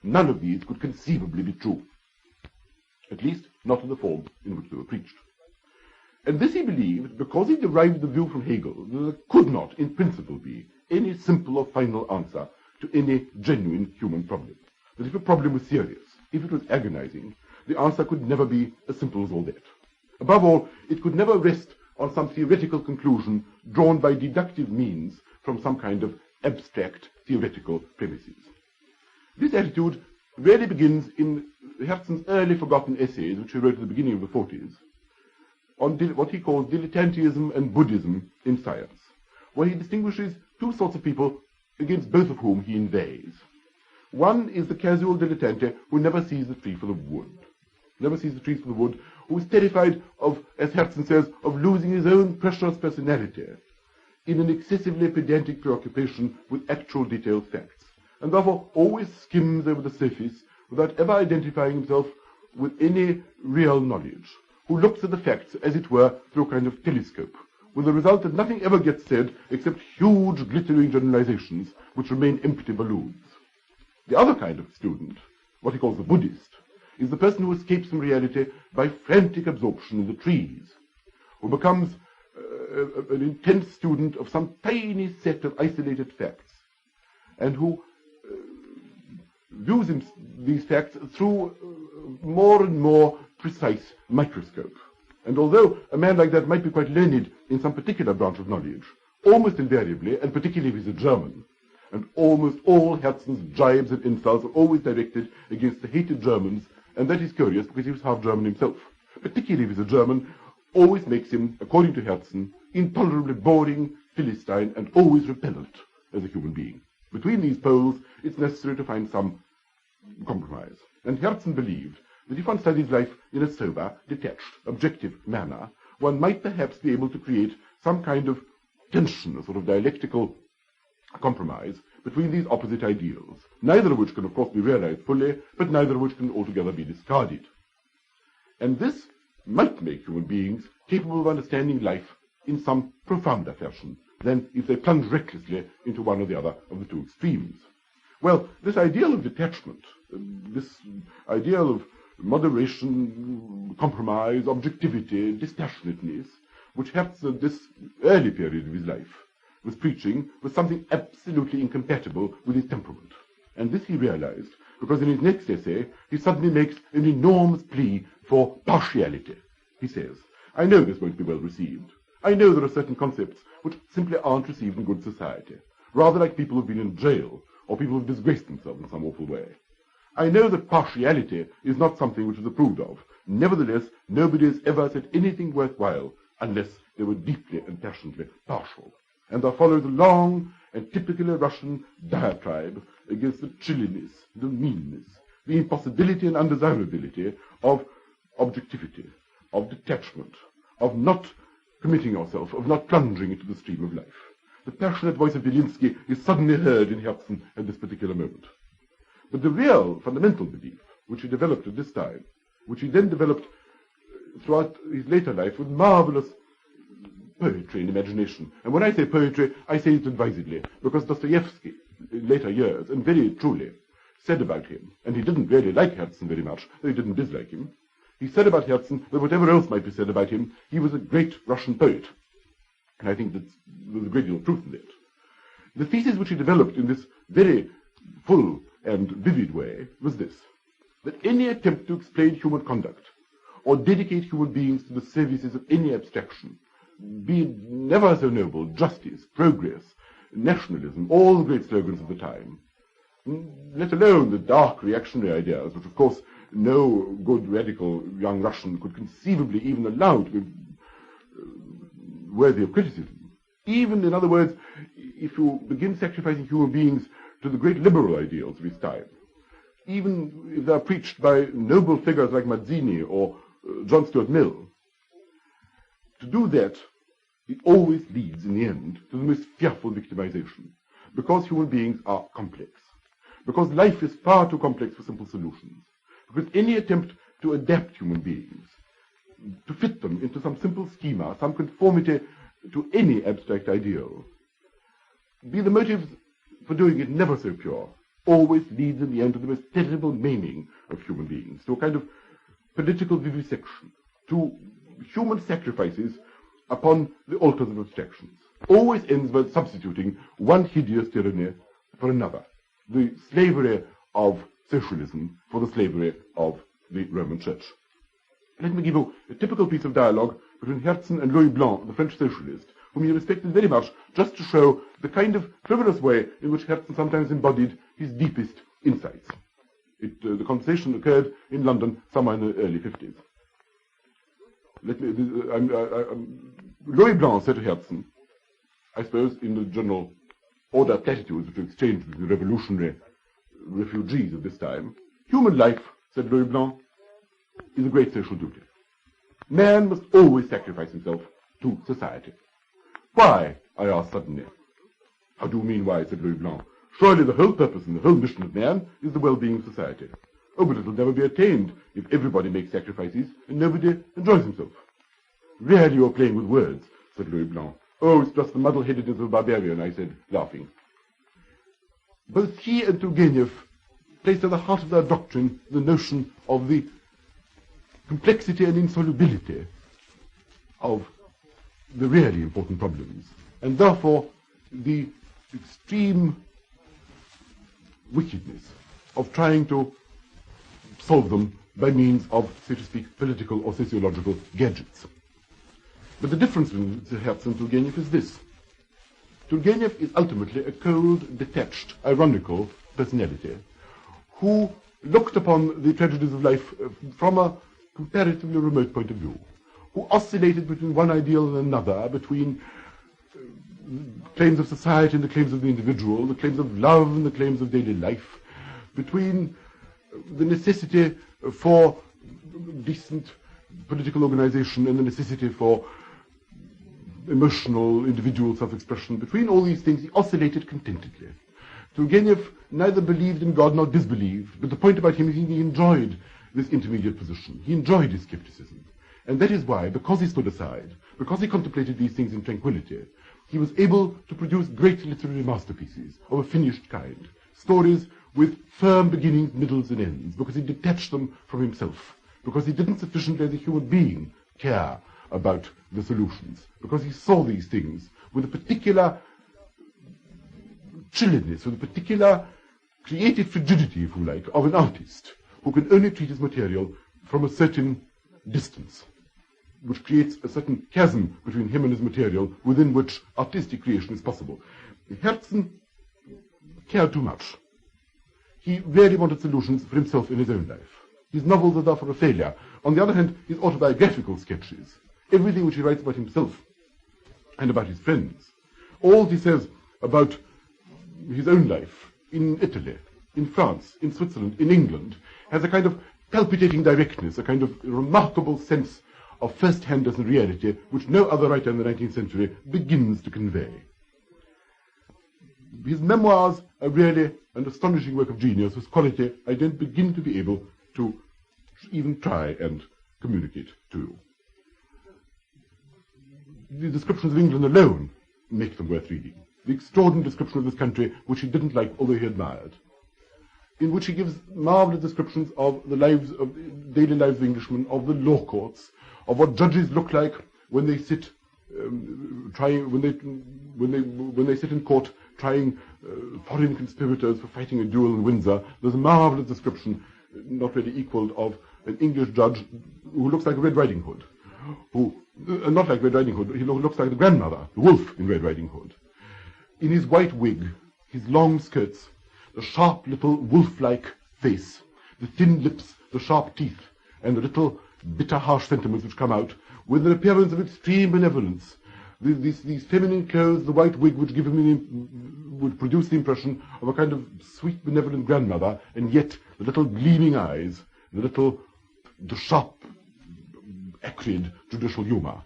none of these could conceivably be true, at least not in the form in which they were preached. And this he believed because he derived the view from Hegel that there could not, in principle, be any simple or final answer to any genuine human problem. That if a problem was serious, if it was agonizing, the answer could never be as simple as all that. Above all, it could never rest on some theoretical conclusion drawn by deductive means from some kind of abstract theoretical premises. This attitude really begins in Herzen's early forgotten essays, which he wrote at the beginning of the 40s, on what he calls dilettantism and Buddhism in science, where he distinguishes two sorts of people against both of whom he inveighs. One is the casual dilettante who never sees the tree for the wood, who is terrified of, as Herzen says, of losing his own precious personality in an excessively pedantic preoccupation with actual detailed facts, and therefore always skims over the surface without ever identifying himself with any real knowledge, who looks at the facts, as it were, through a kind of telescope, with the result that nothing ever gets said except huge glittering generalizations which remain empty balloons. The other kind of student, what he calls the Buddhist, is the person who escapes from reality by frantic absorption in the trees, who becomes an intense student of some tiny set of isolated facts, and who views these facts through more and more precise microscope. And although a man like that might be quite learned in some particular branch of knowledge, almost invariably, and particularly if he's a German, and almost all Herzen's jibes and insults are always directed against the hated Germans, and that is curious because he was half German himself. Particularly if he's a German, always makes him, according to Herzen, intolerably boring, Philistine, and always repellent as a human being. Between these poles, it's necessary to find some compromise. And Herzen believed that if one studies life in a sober, detached, objective manner, one might perhaps be able to create some kind of tension, a sort of dialectical compromise between these opposite ideals, neither of which can, of course, be realized fully, but neither of which can altogether be discarded. And this might make human beings capable of understanding life in some profounder fashion than if they plunge recklessly into one or the other of the two extremes. Well, this ideal of detachment, this ideal of moderation, compromise, objectivity, dispassionateness, which Herzen at this early period of his life was preaching, was something absolutely incompatible with his temperament. And this he realized because in his next essay he suddenly makes an enormous plea for partiality. He says, I know this won't be well received. I know there are certain concepts which simply aren't received in good society, rather like people who've been in jail or people who've disgraced themselves in some awful way. I know that partiality is not something which is approved of. Nevertheless, nobody has ever said anything worthwhile unless they were deeply and passionately partial. And there follows a long and typically Russian diatribe against the chilliness, the meanness, the impossibility and undesirability of objectivity, of detachment, of not committing yourself, of not plunging into the stream of life. The passionate voice of Belinsky is suddenly heard in Herzen at this particular moment. But the real fundamental belief, which he developed at this time, which he then developed throughout his later life with marvelous poetry and imagination. And when I say poetry, I say it advisedly, because Dostoevsky, in later years, and very truly, said about him, and he didn't really like Herzen very much, though he didn't dislike him, he said about Herzen that whatever else might be said about him, he was a great Russian poet. And I think that there's a great deal of truth in that. The thesis which he developed in this very full and vivid way was this, that any attempt to explain human conduct or dedicate human beings to the services of any abstraction, be it never so noble, justice, progress, nationalism, all the great slogans of the time, let alone the dark reactionary ideas, which of course no good radical young Russian could conceivably even allow to be worthy of criticism. Even, in other words, if you begin sacrificing human beings to the great liberal ideals of his time, even if they are preached by noble figures like Mazzini or John Stuart Mill, to do that, it always leads, in the end, to the most fearful victimization, because human beings are complex, because life is far too complex for simple solutions, because any attempt to adapt human beings, to fit them into some simple schema, some conformity to any abstract ideal, be the motives for doing it never so pure, always leads in the end to the most terrible maiming of human beings, to a kind of political vivisection, to human sacrifices upon the altars of abstractions. Always ends by substituting one hideous tyranny for another, the slavery of socialism for the slavery of the Roman Church. Let me give you a typical piece of dialogue between Herzen and Louis Blanc, the French socialist, whom he respected very much, just to show the kind of frivolous way in which Herzen sometimes embodied his deepest insights. The conversation occurred in London somewhere in the early 50s. Louis Blanc said to Herzen, I suppose in the general order of platitudes which were exchanged with the revolutionary refugees of this time, human life, said Louis Blanc, is a great social duty. Man must always sacrifice himself to society. Why? I asked suddenly. How do you mean why? Said Louis Blanc. Surely the whole purpose and the whole mission of man is the well-being of society. Oh, but it will never be attained if everybody makes sacrifices and nobody enjoys himself. Really you're playing with words, said Louis Blanc. Oh, it's just the muddle-headedness of a barbarian, I said, laughing. Both he and Turgenev placed at the heart of their doctrine the notion of the complexity and insolubility of the really important problems, and therefore the extreme wickedness of trying to solve them by means of, so to speak, political or sociological gadgets. But the difference between Herzen and Turgenev is this. Turgenev is ultimately a cold, detached, ironical personality who looked upon the tragedies of life from a comparatively remote point of view, who oscillated between one ideal and another, between claims of society and the claims of the individual, the claims of love and the claims of daily life, between the necessity for decent political organization and the necessity for emotional, individual self-expression. Between all these things, he oscillated contentedly. Turgenev neither believed in God nor disbelieved, but the point about him is he enjoyed this intermediate position. He enjoyed his skepticism. And that is why, because he stood aside, because he contemplated these things in tranquility, he was able to produce great literary masterpieces of a finished kind, stories with firm beginnings, middles, and ends, because he detached them from himself, because he didn't sufficiently as a human being care about the solutions, because he saw these things with a particular chilliness, with a particular creative frigidity, if you like, of an artist who can only treat his material from a certain distance, which creates a certain chasm between him and his material within which artistic creation is possible. Herzen cared too much. He really wanted solutions for himself in his own life. His novels are therefore a failure. On the other hand, his autobiographical sketches, everything which he writes about himself and about his friends, all he says about his own life in Italy, in France, in Switzerland, in England, has a kind of palpitating directness, a kind of remarkable sense of first-handness and reality which no other writer in the 19th century begins to convey. His memoirs are really an astonishing work of genius whose quality I don't begin to be able to even try and communicate to you. The descriptions of England alone make them worth reading. The extraordinary description of this country, which he didn't like, although he admired, in which he gives marvelous descriptions of the lives of daily lives of Englishmen, of the law courts, of what judges look like when they sit when they sit in court trying foreign conspirators for fighting a duel in Windsor. There's a marvelous description, not really equaled, of an English judge who looks like Red Riding Hood, who not like Red Riding Hood, he looks like the grandmother, the wolf in Red Riding Hood. In his white wig, his long skirts, the sharp little wolf-like face, the thin lips, the sharp teeth, and the little bitter, harsh sentiments which come out, with an appearance of extreme benevolence. These feminine clothes, the white wig, which would produce the impression of a kind of sweet, benevolent grandmother, and yet the little gleaming eyes, the sharp, acrid, judicial humor.